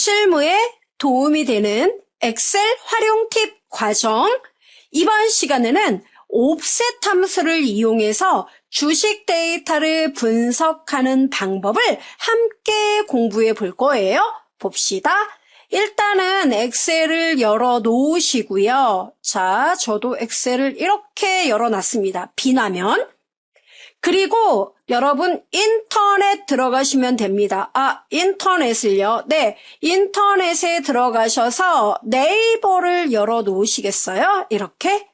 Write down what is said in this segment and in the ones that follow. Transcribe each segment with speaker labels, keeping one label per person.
Speaker 1: 실무에 도움이 되는 엑셀 활용 팁 과정. 이번 시간에는 옵셋 함수를 이용해서 주식 데이터를 분석하는 방법을 함께 공부해 볼 거예요. 봅시다. 일단은 엑셀을 열어 놓으시고요. 자, 저도 엑셀을 이렇게 열어 놨습니다. 비나면. 그리고 여러분 인터넷 들어가시면 됩니다. 인터넷을요. 네, 인터넷에 들어가셔서 네이버를 열어 놓으시겠어요? 이렇게.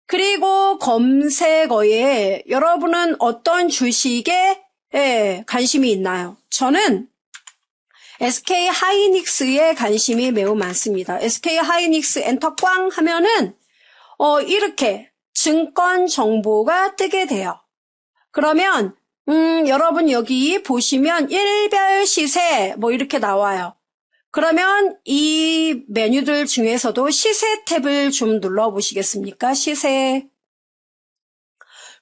Speaker 1: 그리고 검색어에 여러분은 어떤 주식에 관심이 있나요? 저는 SK 하이닉스에 관심이 매우 많습니다. SK 하이닉스 엔터 꽝 하면은 이렇게 증권 정보가 뜨게 돼요. 그러면 여러분 여기 보시면 일별 시세 뭐 이렇게 나와요. 그러면 이 메뉴들 중에서도 시세 탭을 좀 눌러보시겠습니까? 시세.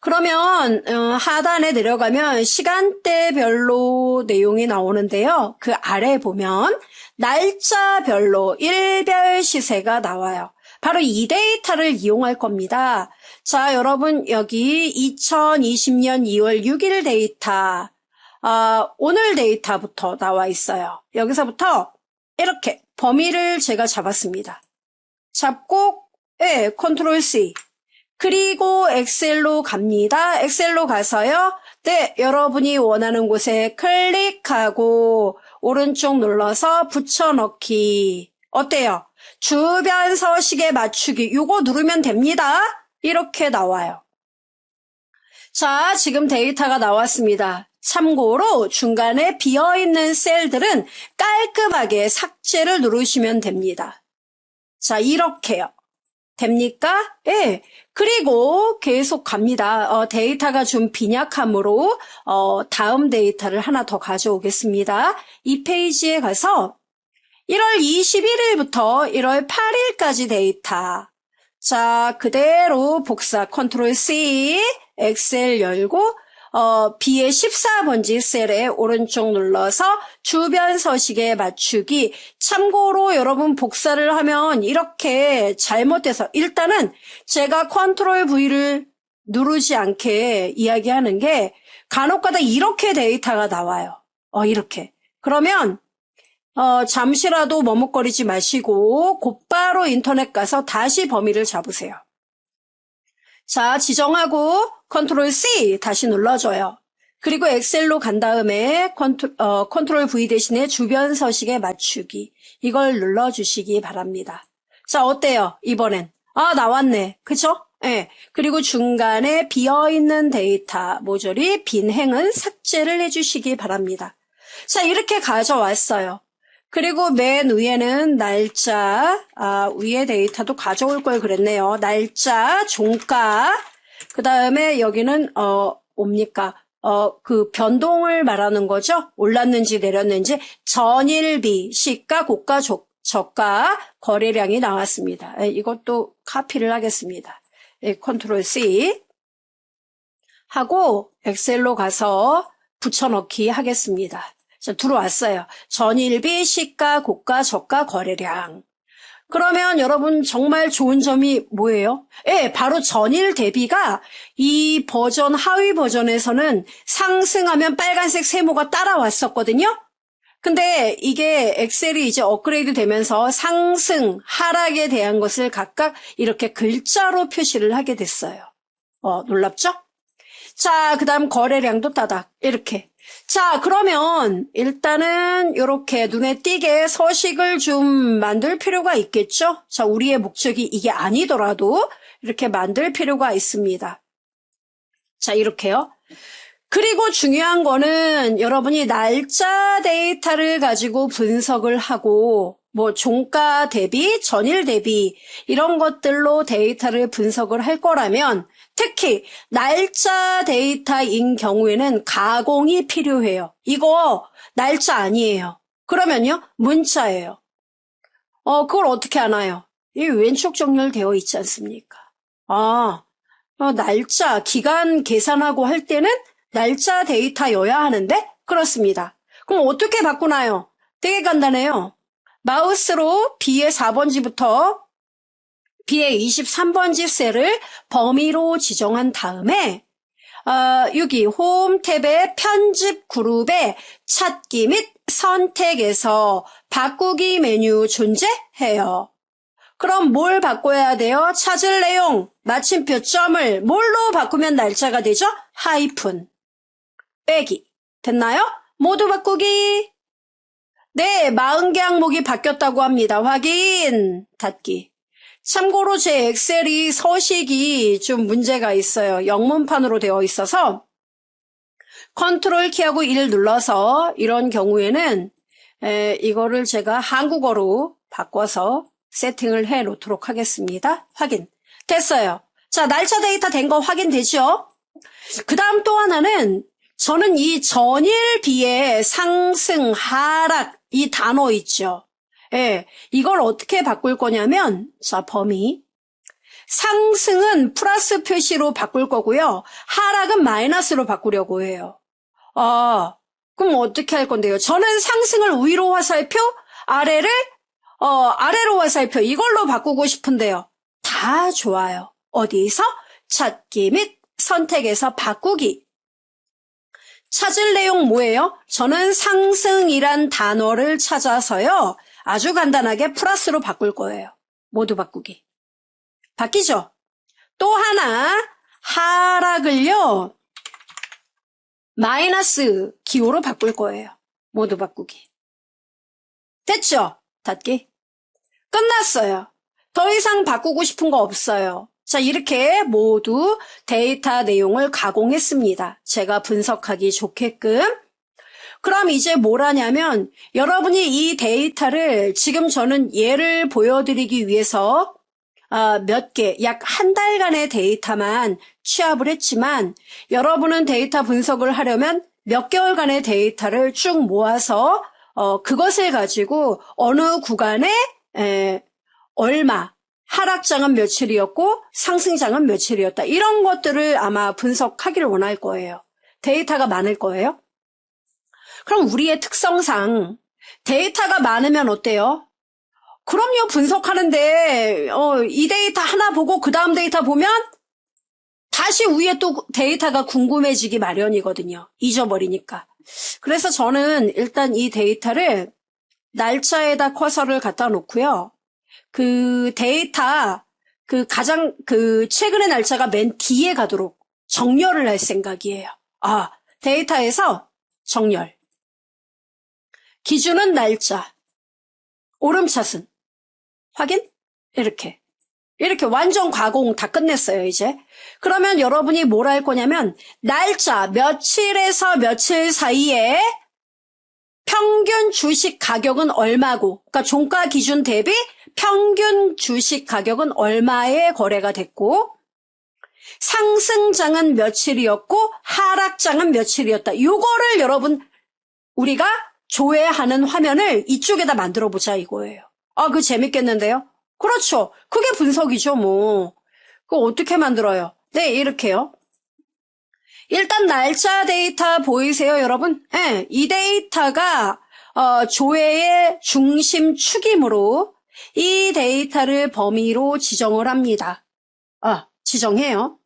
Speaker 1: 그러면 하단에 내려가면 시간대별로 내용이 나오는데요. 그 아래 보면 날짜별로 일별 시세가 나와요. 바로 이 데이터를 이용할 겁니다. 자, 여러분 여기 2020년 2월 6일 데이터, 오늘 데이터부터 나와 있어요. 여기서부터 이렇게 범위를 제가 잡았습니다. 잡고 컨트롤 C. 그리고 엑셀로 갑니다. 엑셀로 가서요. 네, 여러분이 원하는 곳에 클릭하고 오른쪽 눌러서 붙여넣기. 어때요? 주변 서식에 맞추기. 요거 누르면 됩니다. 이렇게 나와요. 자, 지금 데이터가 나왔습니다. 참고로 중간에 비어있는 셀들은 깔끔하게 삭제를 누르시면 됩니다. 자, 이렇게요. 됩니까? 예. 그리고 계속 갑니다. 데이터가 좀 빈약하므로 다음 데이터를 하나 더 가져오겠습니다. 이 페이지에 가서 1월 21일부터 1월 8일까지 데이터. 자, 그대로 복사 컨트롤 C, 엑셀 열고 B의 14번지 셀에 오른쪽 눌러서 주변 서식에 맞추기. 참고로 여러분 복사를 하면 이렇게 잘못돼서 일단은 제가 컨트롤 V를 누르지 않게 이야기하는 게 간혹가다 이렇게 데이터가 나와요. 이렇게. 그러면 잠시라도 머뭇거리지 마시고 곧바로 인터넷 가서 다시 범위를 잡으세요. 자, 지정하고 컨트롤 C 다시 눌러줘요. 그리고 엑셀로 간 다음에 컨트롤 V 대신에 주변 서식에 맞추기. 이걸 눌러주시기 바랍니다. 자, 어때요? 이번엔. 나왔네. 그쵸? 네. 그리고 중간에 비어있는 데이터 모조리 빈 행은 삭제를 해주시기 바랍니다. 자, 이렇게 가져왔어요. 그리고 맨 위에는 날짜, 위에 데이터도 가져올 걸 그랬네요. 날짜, 종가, 그 다음에 여기는, 뭡니까? 그 변동을 말하는 거죠? 올랐는지 내렸는지, 전일비, 시가, 고가, 저가, 거래량이 나왔습니다. 이것도 카피를 하겠습니다. 컨트롤 C 하고 엑셀로 가서 붙여넣기 하겠습니다. 자, 들어왔어요. 전일비, 시가, 고가, 저가, 거래량. 그러면 여러분 정말 좋은 점이 뭐예요? 바로 전일 대비가 이 버전, 하위 버전에서는 상승하면 빨간색 세모가 따라왔었거든요. 근데 이게 엑셀이 이제 업그레이드 되면서 상승, 하락에 대한 것을 각각 이렇게 글자로 표시를 하게 됐어요. 놀랍죠? 자, 그 다음 거래량도 따닥 이렇게. 자, 그러면 일단은 이렇게 눈에 띄게 서식을 좀 만들 필요가 있겠죠? 자, 우리의 목적이 이게 아니더라도 이렇게 만들 필요가 있습니다. 자, 이렇게요. 그리고 중요한 거는 여러분이 날짜 데이터를 가지고 분석을 하고 뭐 종가 대비, 전일 대비 이런 것들로 데이터를 분석을 할 거라면 특히 날짜 데이터인 경우에는 가공이 필요해요. 이거 날짜 아니에요. 그러면요, 문자예요. 그걸 어떻게 아나요? 이 왼쪽 정렬되어 있지 않습니까? 날짜, 기간 계산하고 할 때는 날짜 데이터여야 하는데? 그렇습니다. 그럼 어떻게 바꾸나요? 되게 간단해요. 마우스로 B의 4번지부터 B의 23번지 셀을 범위로 지정한 다음에 여기 홈 탭의 편집 그룹에 찾기 및 선택에서 바꾸기 메뉴 존재해요. 그럼 뭘 바꿔야 돼요? 찾을 내용, 마침표, 점을 뭘로 바꾸면 날짜가 되죠? 하이픈, 빼기. 됐나요? 모두 바꾸기. 네, 40개 항목이 바뀌었다고 합니다. 확인, 닫기. 참고로 제 엑셀이 서식이 좀 문제가 있어요. 영문판으로 되어 있어서 컨트롤 키하고 1 눌러서 이런 경우에는 이거를 제가 한국어로 바꿔서 세팅을 해 놓도록 하겠습니다. 확인. 됐어요. 자, 날짜 데이터 된 거 확인되죠? 그 다음 또 하나는 저는 이 전일 비의 상승, 하락 이 단어 있죠. 예, 이걸 어떻게 바꿀 거냐면 자, 범위. 상승은 플러스 표시로 바꿀 거고요. 하락은 마이너스로 바꾸려고 해요. 그럼 어떻게 할 건데요? 저는 상승을 위로 화살표, 아래를 아래로 화살표 이걸로 바꾸고 싶은데요. 다 좋아요. 어디서? 찾기 및 선택에서 바꾸기. 찾을 내용 뭐예요? 저는 상승이란 단어를 찾아서요. 아주 간단하게 플러스로 바꿀 거예요. 모두 바꾸기. 바뀌죠? 또 하나 하락을요. 마이너스 기호로 바꿀 거예요. 모두 바꾸기. 됐죠? 닫기. 끝났어요. 더 이상 바꾸고 싶은 거 없어요. 자, 이렇게 모두 데이터 내용을 가공했습니다. 제가 분석하기 좋게끔. 그럼 이제 뭘 하냐면 여러분이 이 데이터를 지금 저는 예를 보여드리기 위해서 몇 개, 약 한 달간의 데이터만 취합을 했지만 여러분은 데이터 분석을 하려면 몇 개월간의 데이터를 쭉 모아서 그것을 가지고 어느 구간에 얼마, 하락장은 며칠이었고 상승장은 며칠이었다. 이런 것들을 아마 분석하기를 원할 거예요. 데이터가 많을 거예요. 그럼 우리의 특성상 데이터가 많으면 어때요? 그럼요, 분석하는데 이 데이터 하나 보고 그 다음 데이터 보면 다시 위에 또 데이터가 궁금해지기 마련이거든요. 잊어버리니까. 그래서 저는 일단 이 데이터를 날짜에다 커서를 갖다 놓고요. 그 데이터 가장 최근의 날짜가 맨 뒤에 가도록 정렬을 할 생각이에요. 데이터에서 정렬. 기준은 날짜. 오름차순. 확인? 이렇게 완전 가공 다 끝냈어요, 이제. 그러면 여러분이 뭘 할 거냐면 날짜 며칠에서 며칠 사이에 평균 주식 가격은 얼마고, 그러니까 종가 기준 대비 평균 주식 가격은 얼마에 거래가 됐고 상승장은 며칠이었고 하락장은 며칠이었다. 요거를 여러분 우리가 조회하는 화면을 이쪽에다 만들어 보자 이거예요. 그거 재밌겠는데요? 그렇죠. 그게 분석이죠, 뭐. 그거 어떻게 만들어요? 네, 이렇게요. 일단 날짜 데이터 보이세요, 여러분? 네, 이 데이터가 조회의 중심 축이므로 이 데이터를 범위로 지정을 합니다. 지정해요.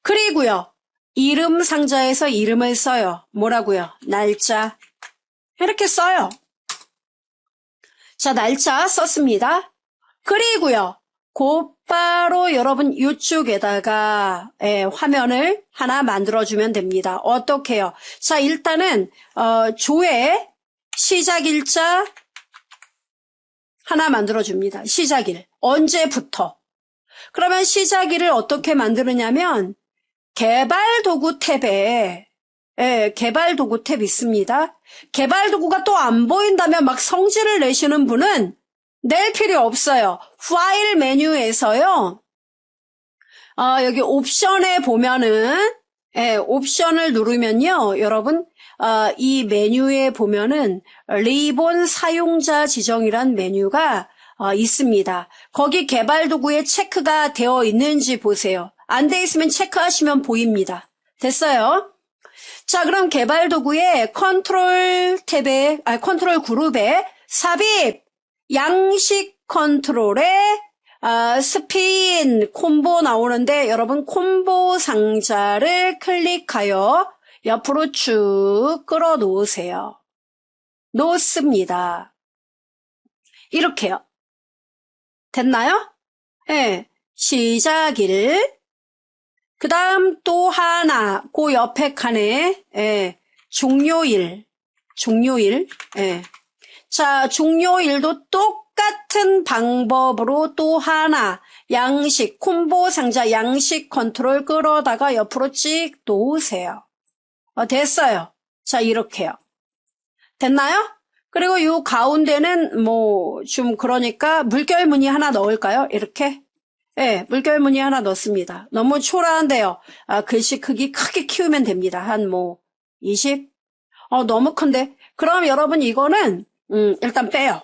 Speaker 1: 그리고요, 이름 상자에서 이름을 써요. 뭐라고요? 날짜. 이렇게 써요. 자, 날짜 썼습니다. 그리고요, 곧바로 여러분 이쪽에다가 화면을 하나 만들어주면 됩니다. 어떻게 해요? 자, 일단은 조회 시작일자 하나 만들어줍니다. 시작일. 언제부터? 그러면 시작일을 어떻게 만드느냐면 개발도구 탭에 개발도구 탭 있습니다. 개발도구가 또 안 보인다면 막 성질을 내시는 분은 낼 필요 없어요. 파일 메뉴에서요. 여기 옵션에 보면은 옵션을 누르면요. 여러분 이 메뉴에 보면은 리본 사용자 지정이란 메뉴가 있습니다. 거기 개발도구에 체크가 되어 있는지 보세요. 안 돼 있으면 체크하시면 보입니다. 됐어요? 자, 그럼 개발도구에 컨트롤 그룹에 삽입 양식 컨트롤에 스핀 콤보 나오는데 여러분 콤보 상자를 클릭하여 옆으로 쭉 끌어 놓으세요. 놓습니다. 이렇게요. 됐나요? 네. 시작일. 그 다음 또 하나, 그 옆에 칸에, 종료일. 자, 종료일도 똑같은 방법으로 또 하나, 양식, 콤보 상자 양식 컨트롤 끌어다가 옆으로 찍 놓으세요. 됐어요. 자, 이렇게요. 됐나요? 그리고 요 가운데는 좀 그러니까 물결 무늬 하나 넣을까요? 이렇게? 물결 무늬 하나 넣습니다. 너무 초라한데요. 글씨 크기 크게 키우면 됩니다. 한 20? 너무 큰데? 그럼 여러분 이거는 일단 빼요.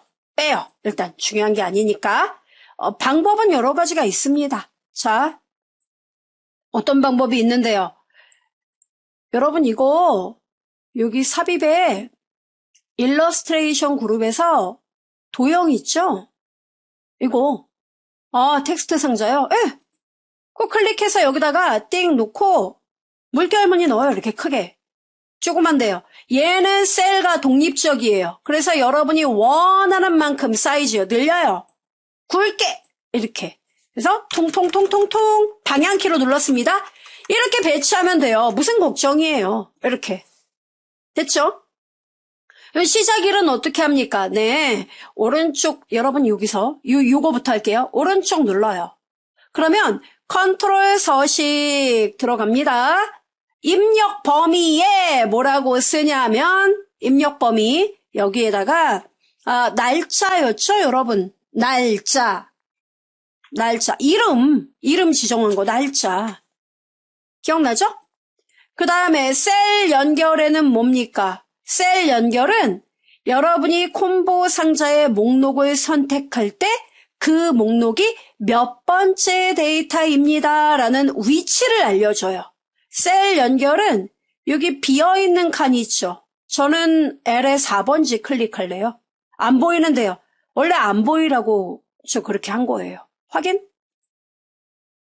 Speaker 1: 일단 중요한 게 아니니까. 방법은 여러 가지가 있습니다. 자, 어떤 방법이 있는데요. 여러분 이거 여기 삽입에 일러스트레이션 그룹에서 도형 있죠? 이거 텍스트 상자요? 예. 꼭 클릭해서 여기다가 띵 놓고 물결무늬 넣어요. 이렇게 크게. 조그만데요. 얘는 셀과 독립적이에요. 그래서 여러분이 원하는 만큼 사이즈요. 늘려요. 굵게 이렇게. 그래서 통통통통통 방향키로 눌렀습니다. 이렇게 배치하면 돼요. 무슨 걱정이에요. 이렇게. 됐죠? 시작일은 어떻게 합니까? 네. 오른쪽, 여러분 여기서, 요거부터 할게요. 오른쪽 눌러요. 그러면 컨트롤 서식 들어갑니다. 입력 범위에 뭐라고 쓰냐면, 입력 범위, 여기에다가, 날짜였죠, 여러분? 날짜. 이름 지정한 거, 날짜. 기억나죠? 그 다음에 셀 연결에는 뭡니까? 셀 연결은 여러분이 콤보 상자의 목록을 선택할 때 그 목록이 몇 번째 데이터입니다 라는 위치를 알려줘요. 셀 연결은 여기 비어있는 칸이 있죠. 저는 L의 4번지 클릭할래요. 안 보이는데요. 원래 안 보이라고 저 그렇게 한 거예요. 확인?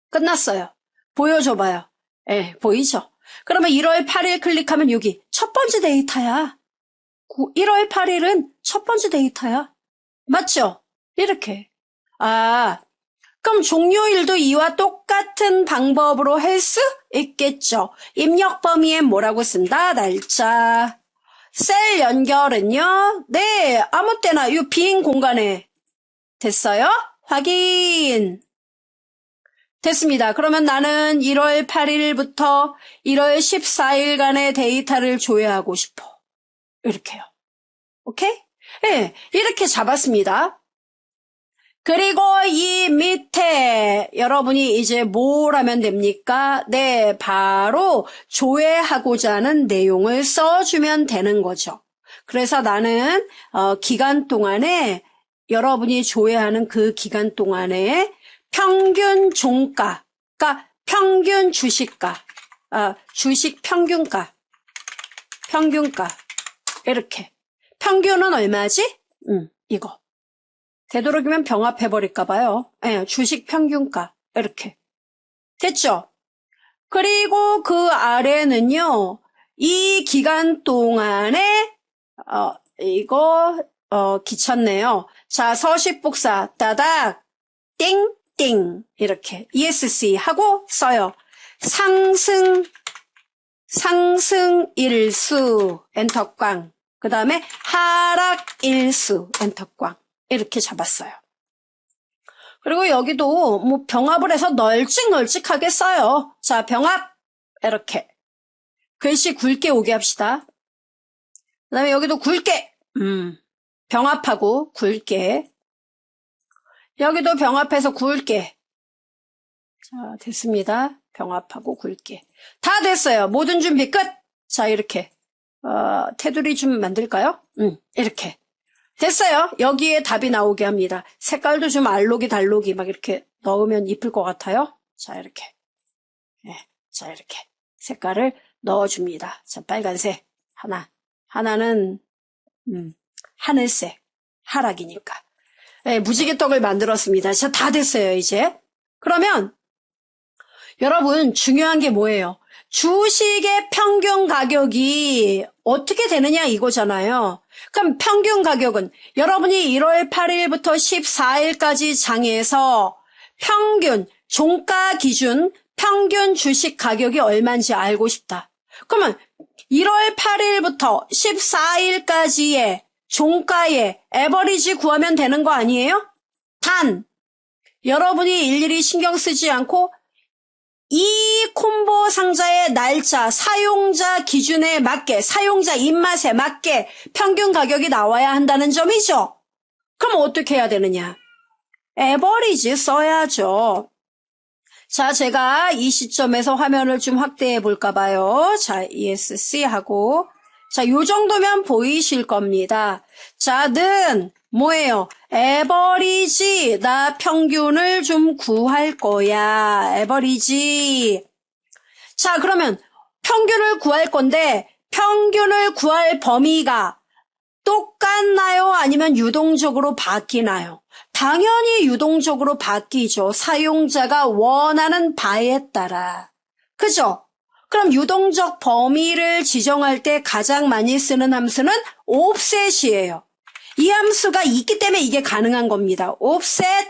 Speaker 1: 끝났어요. 보여줘봐요. 보이죠? 그러면 1월 8일 클릭하면 여기 첫 번째 데이터야. 1월 8일은 첫 번째 데이터야. 맞죠? 이렇게. 그럼 종료일도 이와 똑같은 방법으로 할 수 있겠죠. 입력 범위엔 뭐라고 쓴다? 날짜. 셀 연결은요? 네, 아무 때나 이 빈 공간에. 됐어요? 확인. 됐습니다. 그러면 나는 1월 8일부터 1월 14일간의 데이터를 조회하고 싶어. 이렇게요. 오케이? 네, 이렇게 잡았습니다. 그리고 이 밑에 여러분이 이제 뭘 하면 됩니까? 네, 바로 조회하고자 하는 내용을 써주면 되는 거죠. 그래서 나는 기간 동안에 여러분이 조회하는 그 기간 동안에 평균 종가, 그러니까 평균 주식가, 주식 평균가, 이렇게. 평균은 얼마지? 이거. 되도록이면 병합해버릴까봐요. 주식 평균가, 이렇게. 됐죠? 그리고 그 아래는요, 이 기간 동안에, 이거, 귀찮네요. 자, 서식 복사, 따닥, 띵, 이렇게. ESC 하고 써요. 상승 일수, 엔터꽝. 그 다음에 하락 일수, 엔터꽝. 이렇게 잡았어요. 그리고 여기도 병합을 해서 널찍널찍하게 써요. 자, 병합 이렇게 글씨 굵게 오게 합시다. 그 다음에 여기도 굵게 병합하고 굵게 여기도 병합해서 굵게. 자, 됐습니다. 병합하고 굵게 다 됐어요. 모든 준비 끝. 자, 이렇게 테두리 좀 만들까요? 이렇게 됐어요. 여기에 답이 나오게 합니다. 색깔도 좀 알록이 달록이 막 이렇게 넣으면 이쁠 것 같아요. 자, 이렇게. 자, 이렇게. 색깔을 넣어줍니다. 자, 빨간색. 하나는, 하늘색. 하락이니까. 예, 무지개떡을 만들었습니다. 자, 다 됐어요, 이제. 그러면 여러분 중요한 게 뭐예요? 주식의 평균 가격이 어떻게 되느냐 이거잖아요. 그럼 평균 가격은 여러분이 1월 8일부터 14일까지 장에서 평균 종가 기준 평균 주식 가격이 얼마인지 알고 싶다. 그러면 1월 8일부터 14일까지의 종가의 에버리지 구하면 되는 거 아니에요? 단 여러분이 일일이 신경 쓰지 않고 이 콤보 상자의 날짜, 사용자 기준에 맞게, 사용자 입맛에 맞게 평균 가격이 나와야 한다는 점이죠. 그럼 어떻게 해야 되느냐? 에버리지 써야죠. 자, 제가 이 시점에서 화면을 좀 확대해 볼까 봐요. 자, ESC 하고. 자, 요 정도면 보이실 겁니다. 자, 는 뭐예요? 에버리지. 나 평균을 좀 구할 거야. 에버리지. 자, 그러면 평균을 구할 건데 평균을 구할 범위가 똑같나요? 아니면 유동적으로 바뀌나요? 당연히 유동적으로 바뀌죠. 사용자가 원하는 바에 따라. 그죠? 그럼 유동적 범위를 지정할 때 가장 많이 쓰는 함수는 offset이에요. 이 함수가 있기 때문에 이게 가능한 겁니다. offset,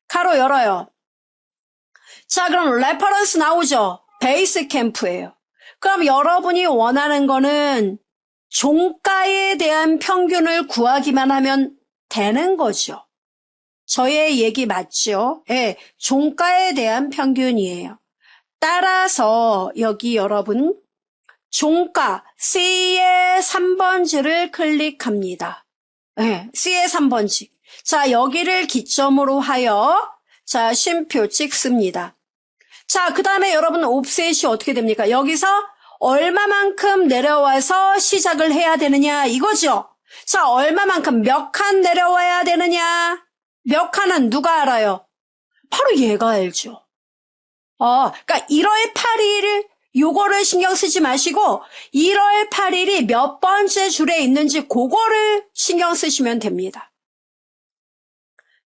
Speaker 1: 가로 열어요. 자, 그럼 레퍼런스 나오죠? 베이스 캠프예요. 그럼 여러분이 원하는 거는 종가에 대한 평균을 구하기만 하면 되는 거죠. 저의 얘기 맞죠? 예, 종가에 대한 평균이에요. 따라서 여기 여러분 종가 C의 3번지를 클릭합니다. 네, C의 3번지. 자, 여기를 기점으로 하여 자, 쉼표 찍습니다. 자, 그 다음에 여러분 옵셋이 어떻게 됩니까? 여기서 얼마만큼 내려와서 시작을 해야 되느냐 이거죠. 자, 얼마만큼 몇 칸 내려와야 되느냐? 몇 칸은 누가 알아요? 바로 얘가 알죠. 그러니까 1월 8일 요거를 신경 쓰지 마시고 1월 8일이 몇 번째 줄에 있는지 그거를 신경 쓰시면 됩니다.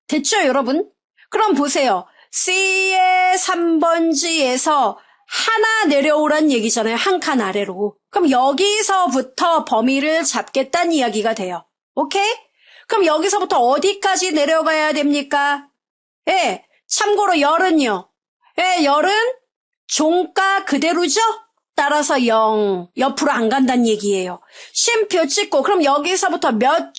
Speaker 1: 됐죠, 여러분? 그럼 보세요. C의 3번지에서 하나 내려오란 얘기잖아요. 한 칸 아래로. 그럼 여기서부터 범위를 잡겠다는 이야기가 돼요. 오케이? 그럼 여기서부터 어디까지 내려가야 됩니까? 예, 참고로 열은요. 예, 열은 종가 그대로죠? 따라서 0, 옆으로 안 간다는 얘기예요. 쉼표 찍고 그럼 여기서부터 몇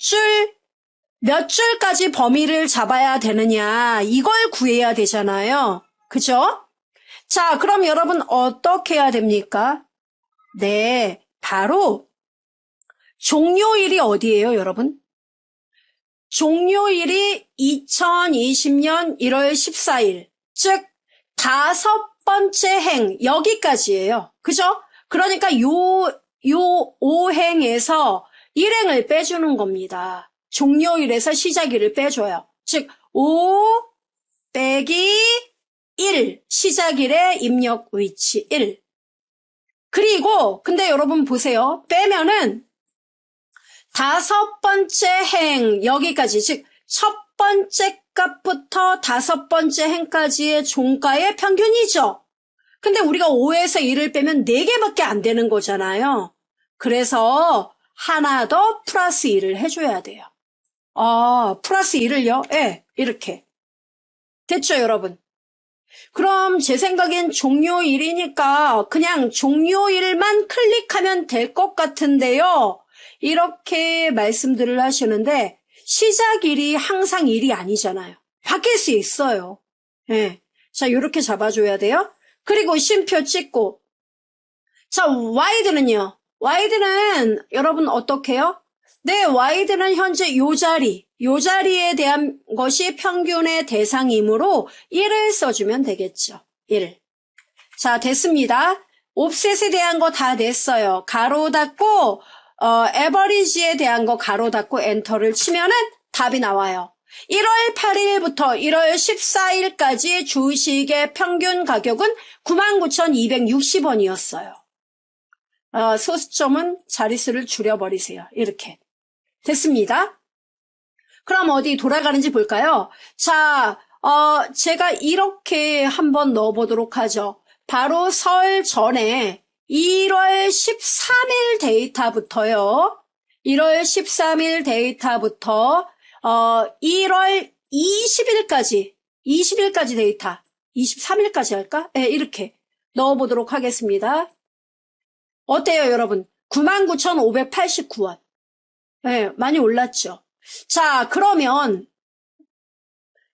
Speaker 1: 줄까지 범위를 잡아야 되느냐 이걸 구해야 되잖아요. 그죠? 자, 그럼 여러분 어떻게 해야 됩니까? 네, 바로 종료일이 어디예요, 여러분? 종료일이 2020년 1월 14일, 즉 5번째 행 여기까지예요. 그죠? 그러니까 요 5행에서 1행을 빼주는 겁니다. 종료일에서 시작일을 빼줘요. 즉 5 빼기 1 시작일의 입력 위치 1. 그리고 근데 여러분 보세요. 빼면은 5번째 행 여기까지 즉 첫 번째 값부터 5번째 행까지의 종가의 평균이죠. 근데 우리가 5에서 1을 빼면 4개밖에 안 되는 거잖아요. 그래서 하나 더 플러스 1을 해줘야 돼요. 플러스 1을요? 예, 이렇게. 됐죠, 여러분? 그럼 제 생각엔 종료일이니까 그냥 종료일만 클릭하면 될 것 같은데요. 이렇게 말씀들을 하시는데 시작일이 항상 일이 아니잖아요. 바뀔 수 있어요. 예. 자, 이렇게 잡아줘야 돼요. 그리고 쉼표 찍고. 자, 와이드는요. 와이드는 여러분 어떻게 해요? 네, 와이드는 현재 요 자리에 대한 것이 평균의 대상이므로 1을 써주면 되겠죠. 1. 자, 됐습니다. 옵셋에 대한 거 다 됐어요. 가로 닫고 에버리지에 대한 거 가로 닫고 엔터를 치면은 답이 나와요. 1월 8일부터 1월 14일까지 주식의 평균 가격은 99,260원이었어요. 소수점은 자릿수를 줄여버리세요. 이렇게. 됐습니다. 그럼 어디 돌아가는지 볼까요? 자, 제가 이렇게 한번 넣어보도록 하죠. 바로 설 전에 1월 13일 데이터부터요. 1월 13일 데이터부터 1월 20일까지 데이터, 23일까지 할까? 네, 이렇게 넣어보도록 하겠습니다. 어때요, 여러분? 99,589원. 네, 많이 올랐죠. 자, 그러면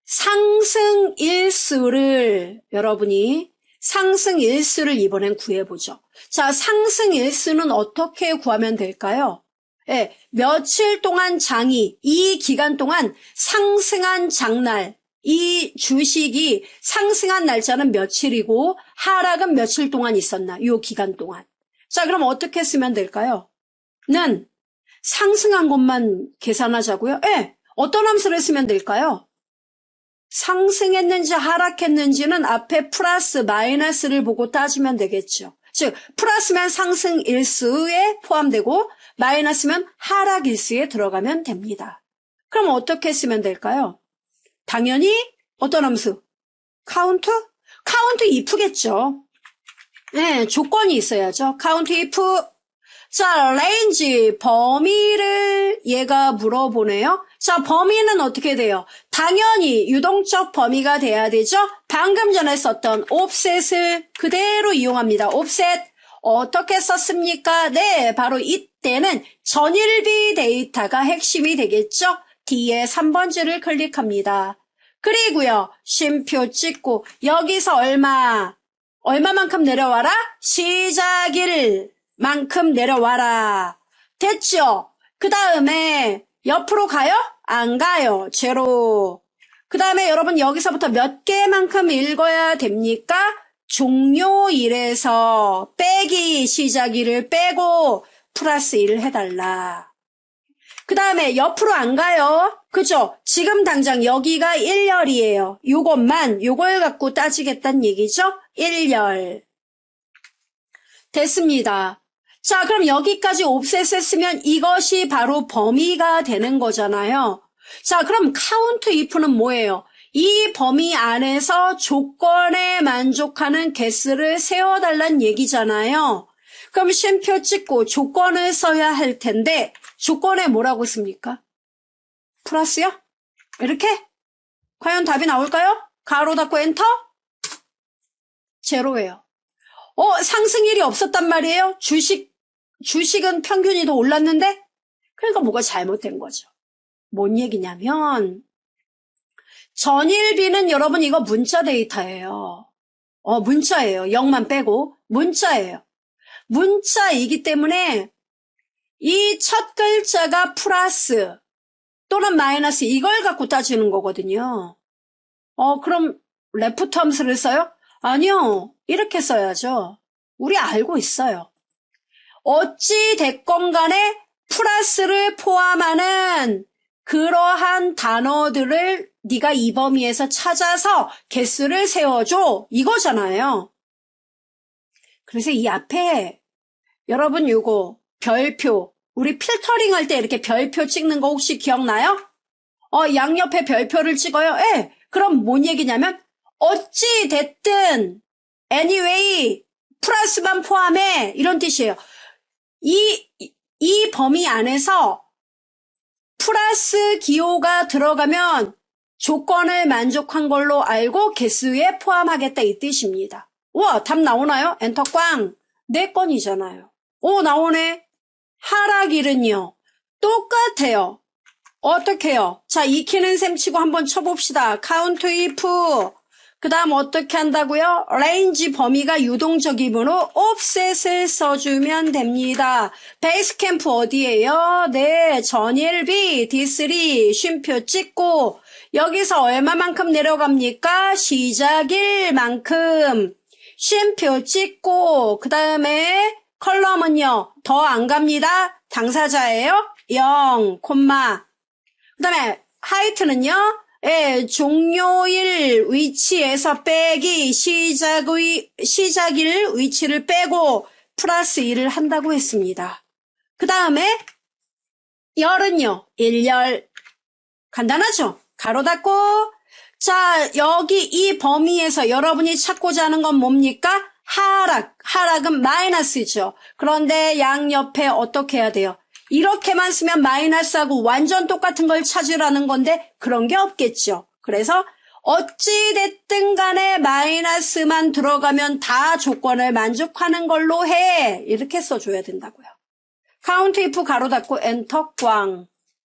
Speaker 1: 상승 일수를 여러분이 상승 일수를 이번엔 구해보죠. 자, 상승 일수는 어떻게 구하면 될까요? 네, 며칠 동안 장이 이 기간 동안 상승한 장날, 이 주식이 상승한 날짜는 며칠이고 하락은 며칠 동안 있었나? 이 기간 동안. 자, 그럼 어떻게 쓰면 될까요? 는 상승한 것만 계산하자고요? 네, 어떤 함수를 쓰면 될까요? 상승했는지 하락했는지는 앞에 플러스 마이너스를 보고 따지면 되겠죠. 즉 플러스면 상승 일수에 포함되고 마이너스면 하락 일수에 들어가면 됩니다. 그럼 어떻게 쓰면 될까요? 당연히 어떤 함수? 카운트 if겠죠. 네, 조건이 있어야죠. 카운트 if. 자, 레인지, 범위를 얘가 물어보네요. 자, 범위는 어떻게 돼요? 당연히 유동적 범위가 돼야 되죠? 방금 전에 썼던 옵셋을 그대로 이용합니다. 옵셋 어떻게 썼습니까? 네, 바로 이때는 전일비 데이터가 핵심이 되겠죠? D에 3번지를 클릭합니다. 그리고요, 쉼표 찍고 여기서 얼마만큼 내려와라? 시작일 만큼 내려와라. 됐죠? 그 다음에 옆으로 가요? 안 가요. 제로. 그 다음에 여러분 여기서부터 몇 개만큼 읽어야 됩니까? 종료일에서 빼기 시작일을 빼고 플러스 1을 해달라. 그 다음에 옆으로 안 가요. 그죠? 지금 당장 여기가 1열이에요. 요걸 갖고 따지겠다는 얘기죠? 1열. 됐습니다. 자, 그럼 여기까지 옵셋을 쓰면 이것이 바로 범위가 되는 거잖아요. 자, 그럼 카운트 if는 뭐예요? 이 범위 안에서 조건에 만족하는 개수를 세워달란 얘기잖아요. 그럼 쉼표 찍고 조건을 써야 할 텐데 조건에 뭐라고 씁니까? 플러스요? 이렇게? 과연 답이 나올까요? 가로 닫고 엔터? 제로예요. 상승일이 없었단 말이에요? 주식은 평균이 더 올랐는데? 그러니까 뭐가 잘못된 거죠. 뭔 얘기냐면, 전일비는 여러분 이거 문자 데이터예요. 문자예요. 0만 빼고. 문자예요. 문자이기 때문에 이 첫 글자가 플러스 또는 마이너스 이걸 갖고 따지는 거거든요. 그럼 레프트 함수를 써요? 아니요. 이렇게 써야죠. 우리 알고 있어요. 어찌 됐건 간에 플러스를 포함하는 그러한 단어들을 네가 이 범위에서 찾아서 개수를 세워줘. 이거잖아요. 그래서 이 앞에 여러분 요거 별표 우리 필터링 할 때 이렇게 별표 찍는 거 혹시 기억나요? 양옆에 별표를 찍어요. 예. 그럼 뭔 얘기냐면 어찌 됐든 anyway 플러스만 포함해 이런 뜻이에요. 이 범위 안에서 플러스 기호가 들어가면 조건을 만족한 걸로 알고 개수에 포함하겠다 이 뜻입니다. 우와, 답 나오나요? 엔터 꽝. 4건이잖아요. 오, 나오네. 하락일은요. 똑같아요. 어떻게 해요? 자, 익히는 셈 치고 한번 쳐봅시다. 카운트 if. 그 다음 어떻게 한다고요? 레인지 범위가 유동적이므로 옵셋을 써주면 됩니다. 베이스 캠프 어디예요? 네, 전일비 D3 쉼표 찍고 여기서 얼마만큼 내려갑니까? 시작일만큼 쉼표 찍고 그 다음에 컬럼은요. 더 안 갑니다. 당사자예요. 0, 콤마. 그 다음에 하이트는요. 예, 종료일 위치에서 빼기 시작일 위치를 빼고 플러스 1을 한다고 했습니다. 그 다음에 열은요. 1열. 간단하죠? 가로 닫고. 자, 여기 이 범위에서 여러분이 찾고자 하는 건 뭡니까? 하락은 마이너스죠. 그런데 양옆에 어떻게 해야 돼요? 이렇게만 쓰면 마이너스하고 완전 똑같은 걸 찾으라는 건데 그런 게 없겠죠. 그래서 어찌됐든 간에 마이너스만 들어가면 다 조건을 만족하는 걸로 해. 이렇게 써줘야 된다고요. 카운트 if 가로 닫고 엔터 꽝.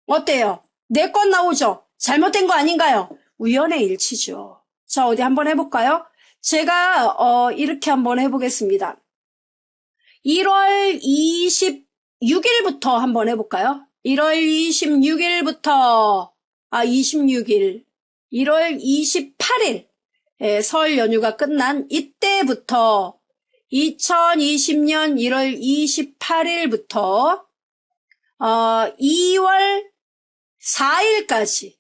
Speaker 1: 어때요? 네 건 나오죠? 잘못된 거 아닌가요? 우연의 일치죠. 자, 어디 한번 해볼까요? 제가 이렇게 한번 해보겠습니다. 1월 26일부터 한번 해볼까요? 1월 26일부터 26일 1월 28일 설 연휴가 끝난 이때부터 2020년 1월 28일부터 2월 4일까지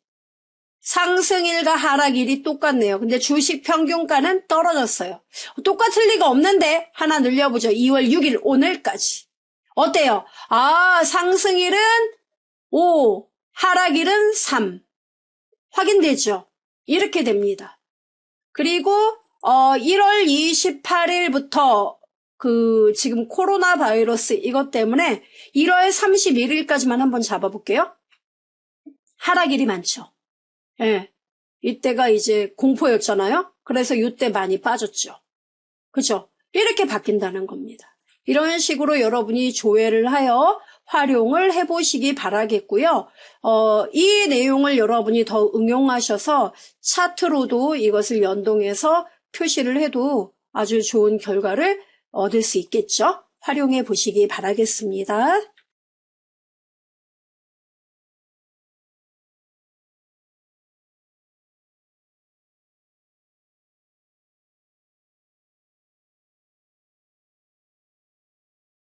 Speaker 1: 상승일과 하락일이 똑같네요. 근데 주식 평균가는 떨어졌어요. 똑같을 리가 없는데 하나 늘려보죠. 2월 6일 오늘까지. 어때요? 상승일은 5, 하락일은 3. 확인되죠? 이렇게 됩니다. 그리고 1월 28일부터 지금 코로나 바이러스 이것 때문에 1월 31일까지만 한번 잡아볼게요. 하락일이 많죠. 예. 이때가 이제 공포였잖아요. 그래서 이때 많이 빠졌죠. 그죠? 이렇게 바뀐다는 겁니다. 이런 식으로 여러분이 조회를 하여 활용을 해보시기 바라겠고요. 이 내용을 여러분이 더 응용하셔서 차트로도 이것을 연동해서 표시를 해도 아주 좋은 결과를 얻을 수 있겠죠. 활용해 보시기 바라겠습니다.